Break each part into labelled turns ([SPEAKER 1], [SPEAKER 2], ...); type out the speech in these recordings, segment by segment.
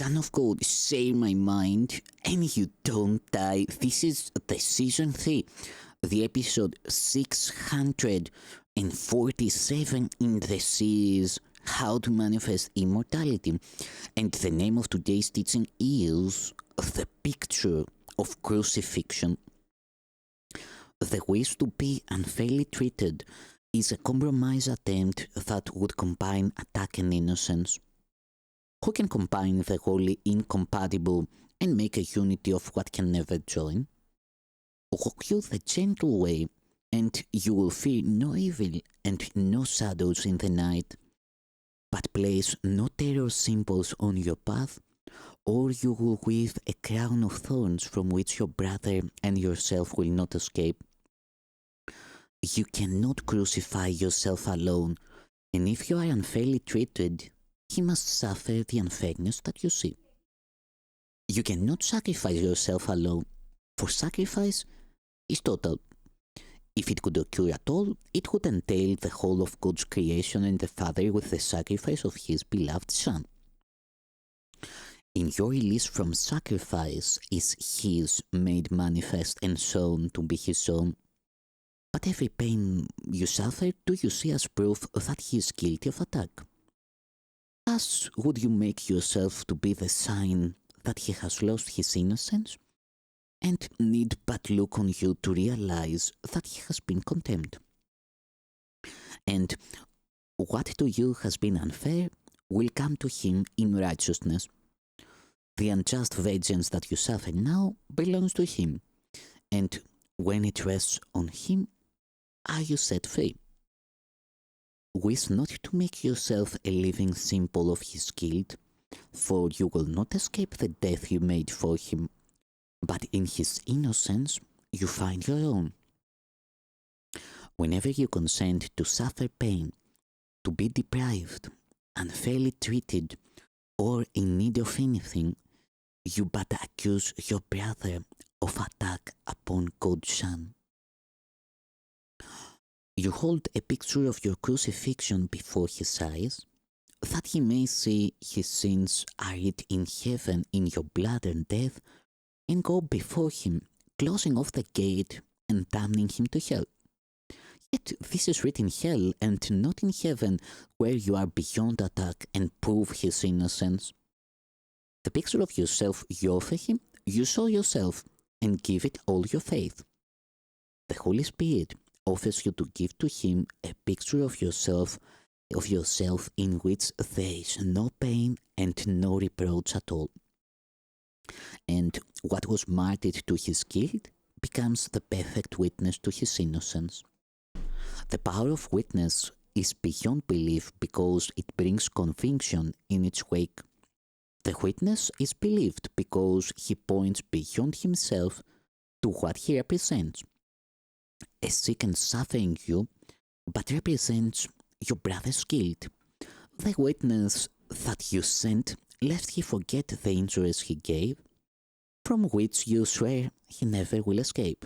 [SPEAKER 1] Son of God, share my mind, and you don't die. This is the season 3, the episode 647 in the series How to Manifest Immortality. And the name of today's teaching is The Picture of Crucifixion. The wish to be unfairly treated is a compromise attempt that would combine attack and innocence. Who can combine the wholly incompatible and make a unity of what can never join? Walk you the gentle way, and you will fear no evil and no shadows in the night. But place no terror symbols on your path, or you will weave a crown of thorns from which your brother and yourself will not escape. You cannot crucify yourself alone, and if you are unfairly treated, he must suffer the unfairness that you see. You cannot sacrifice yourself alone, for sacrifice is total. If it could occur at all, it would entail the whole of God's creation and the Father with the sacrifice of his beloved Son. In your release from sacrifice is his made manifest and shown to be his own. But every pain you suffer do you see as proof that he is guilty of attack? Thus would you make yourself to be the sign that he has lost his innocence, and need but look on you to realize that he has been condemned. And what to you has been unfair will come to him in righteousness. The unjust vengeance that you suffer now belongs to him, and when it rests on him, are you set free? Wish not to make yourself a living symbol of his guilt, for you will not escape the death you made for him, but in his innocence you find your own. Whenever you consent to suffer pain, to be deprived, unfairly treated, or in need of anything, you but accuse your brother of attack upon God's Son. You hold a picture of your crucifixion before his eyes, that he may see his sins are writ in heaven in your blood and death, and go before him, closing off the gate and damning him to hell. Yet this is writ in hell and not in heaven, where you are beyond attack and prove his innocence. The picture of yourself you offer him, you show yourself and give it all your faith. The Holy Spirit offers you to give to him a picture of yourself in which there is no pain and no reproach at all. And what was martyred to his guilt becomes the perfect witness to his innocence. The power of witness is beyond belief because it brings conviction in its wake. The witness is believed because he points beyond himself to what he represents. A sick and suffering you, but represents your brother's guilt. The witness that you sent, lest he forget the injuries he gave, from which you swear he never will escape.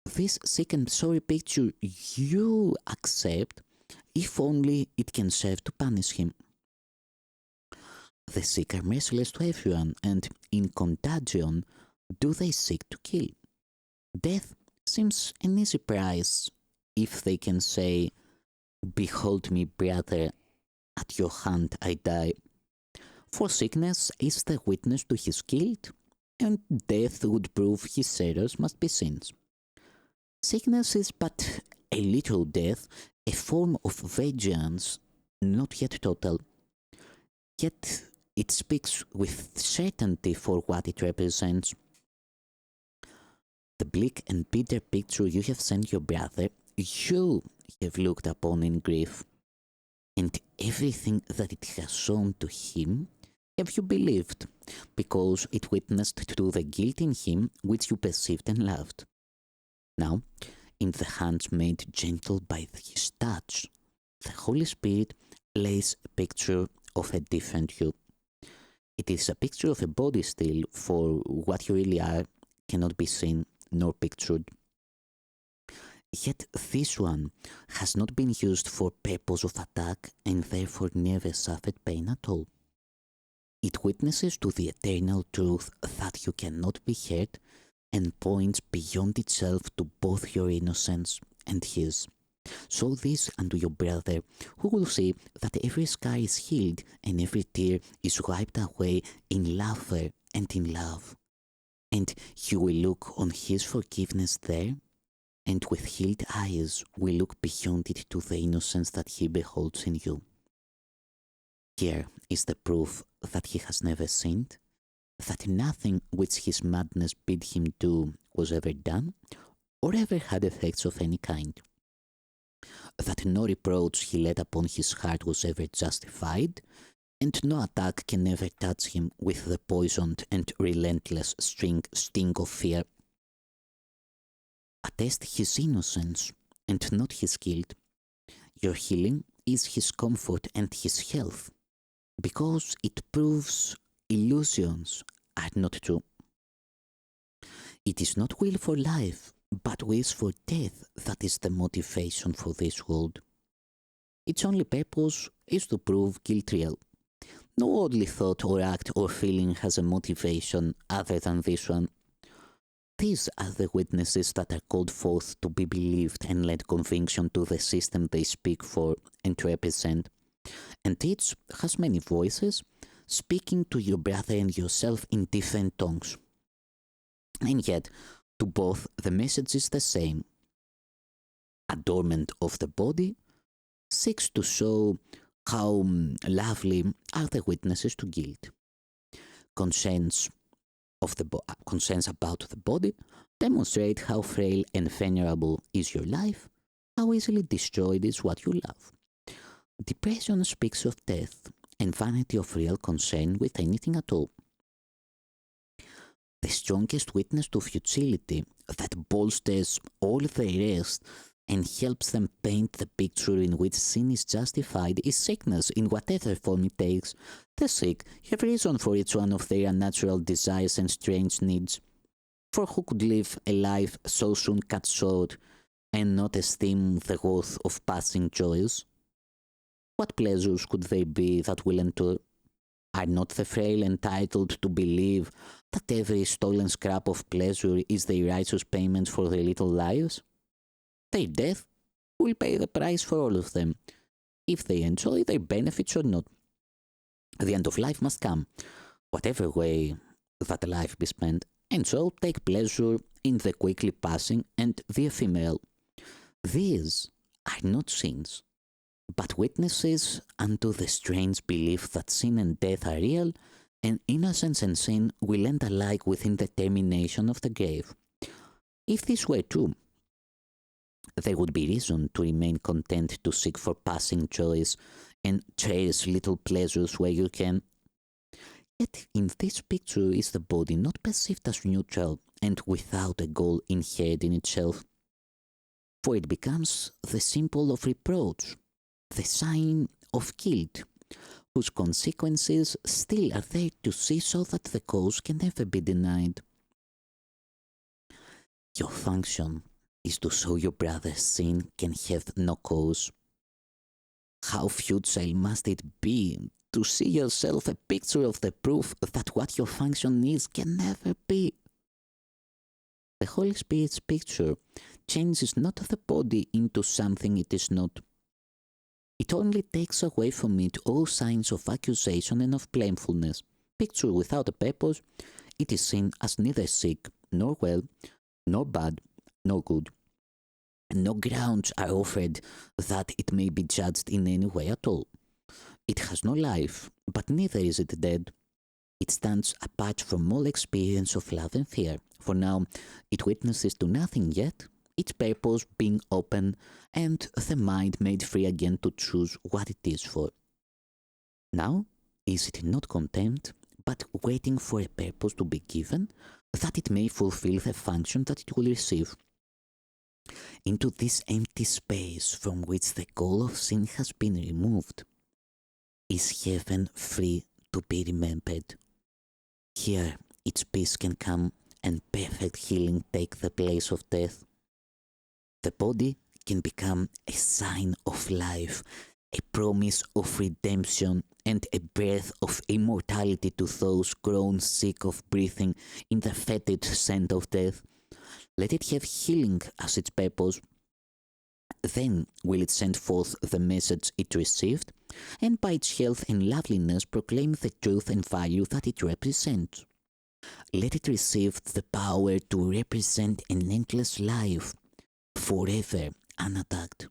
[SPEAKER 1] This sick and sorry picture you accept, if only it can serve to punish him. The sick are merciless to everyone, and in contagion do they seek to kill. Death seems an easy prize if they can say, "Behold me, brother, at your hand I die." For sickness is the witness to his guilt, and death would prove his errors must be sins. Sickness is but a little death, a form of vengeance, not yet total. Yet it speaks with certainty for what it represents. The bleak and bitter picture you have sent your brother, you have looked upon in grief, and everything that it has shown to him have you believed, because it witnessed to the guilt in him which you perceived and loved. Now, in the hands made gentle by his touch, the Holy Spirit lays a picture of a different you. It is a picture of a body still, for what you really are cannot be seen nor pictured. Yet this one has not been used for purpose of attack and therefore never suffered pain at all. It witnesses to the eternal truth that you cannot be hurt and points beyond itself to both your innocence and his. Show this unto your brother, who will see that every scar is healed and every tear is wiped away in laughter and in love. And he will look on his forgiveness there, and with healed eyes will look beyond it to the innocence that he beholds in you. Here is the proof that he has never sinned, that nothing which his madness bid him do was ever done, or ever had effects of any kind, that no reproach he laid upon his heart was ever justified, and no attack can ever touch him with the poisoned and relentless sting of fear. Attest his innocence and not his guilt. Your healing is his comfort and his health, because it proves illusions are not true. It is not will for life, but wish for death that is the motivation for this world. Its only purpose is to prove guilt real. No earthly thought or act or feeling has a motivation other than this one. These are the witnesses that are called forth to be believed and lend conviction to the system they speak for and represent. And each has many voices, speaking to your brother and yourself in different tongues. And yet, to both the message is the same. Adornment of the body seeks to show how lovely are the witnesses to guilt. Concerns about the body demonstrate how frail and venerable is your life, how easily destroyed is what you love. Depression speaks of death and vanity of real concern with anything at all. The strongest witness to futility that bolsters all the rest and helps them paint the picture in which sin is justified is sickness in whatever form it takes. The sick have reason for each one of their unnatural desires and strange needs. For who could live a life so soon cut short and not esteem the worth of passing joys? What pleasures could they be that will endure? Are not the frail entitled to believe that every stolen scrap of pleasure is the righteous payment for their little lives? Their death will pay the price for all of them, if they enjoy their benefits or not. The end of life must come, whatever way that life be spent, and so take pleasure in the quickly passing and the ephemeral. These are not sins, but witnesses unto the strange belief that sin and death are real, and innocence and sin will end alike within the termination of the grave. If this were true, there would be reason to remain content to seek for passing joys and cherish little pleasures where you can. Yet in this picture is the body not perceived as neutral and without a goal inherent in itself, for it becomes the symbol of reproach, the sign of guilt, whose consequences still are there to see so that the cause can never be denied. Your function is to show your brother's sin can have no cause. How futile must it be to see yourself a picture of the proof that what your function is can never be. The Holy Spirit's picture changes not the body into something it is not. It only takes away from it all signs of accusation and of blamefulness. Picture without a purpose, it is seen as neither sick, nor well, nor bad, nor good. No grounds are offered that it may be judged in any way at all. It has no life, but neither is it dead. It stands apart from all experience of love and fear, for now it witnesses to nothing yet, its purpose being open and the mind made free again to choose what it is for. Now is it not content, but waiting for a purpose to be given, that it may fulfill the function that it will receive. Into this empty space from which the goal of sin has been removed, is heaven free to be remembered. Here its peace can come and perfect healing take the place of death. The body can become a sign of life a promise of redemption and a breath of immortality to those grown sick of breathing in the fetid scent of death. Let it have healing as its purpose. Then will it send forth the message it received, and by its health and loveliness proclaim the truth and value that it represents. Let it receive the power to represent an endless life, forever unattacked.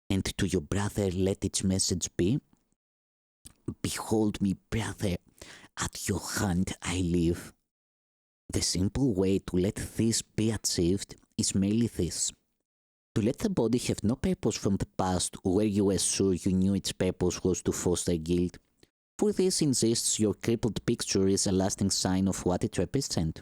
[SPEAKER 1] And to your brother let its message be, behold me, brother, at your hand I live. The simple way to let this be achieved is merely this. To let the body have no purpose from the past where you were sure you knew its purpose was to foster guilt. For this insists your crippled picture is a lasting sign of what it represents.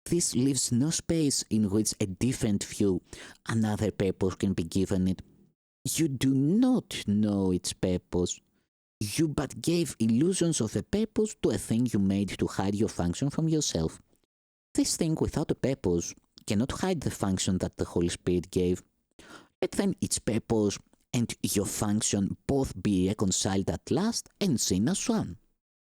[SPEAKER 1] This leaves no space in which a different view, another purpose can be given it. You do not know its purpose. You but gave illusions of a purpose to a thing you made to hide your function from yourself. This thing without a purpose cannot hide the function that the Holy Spirit gave. Let then its purpose and your function both be reconciled at last and seen as one.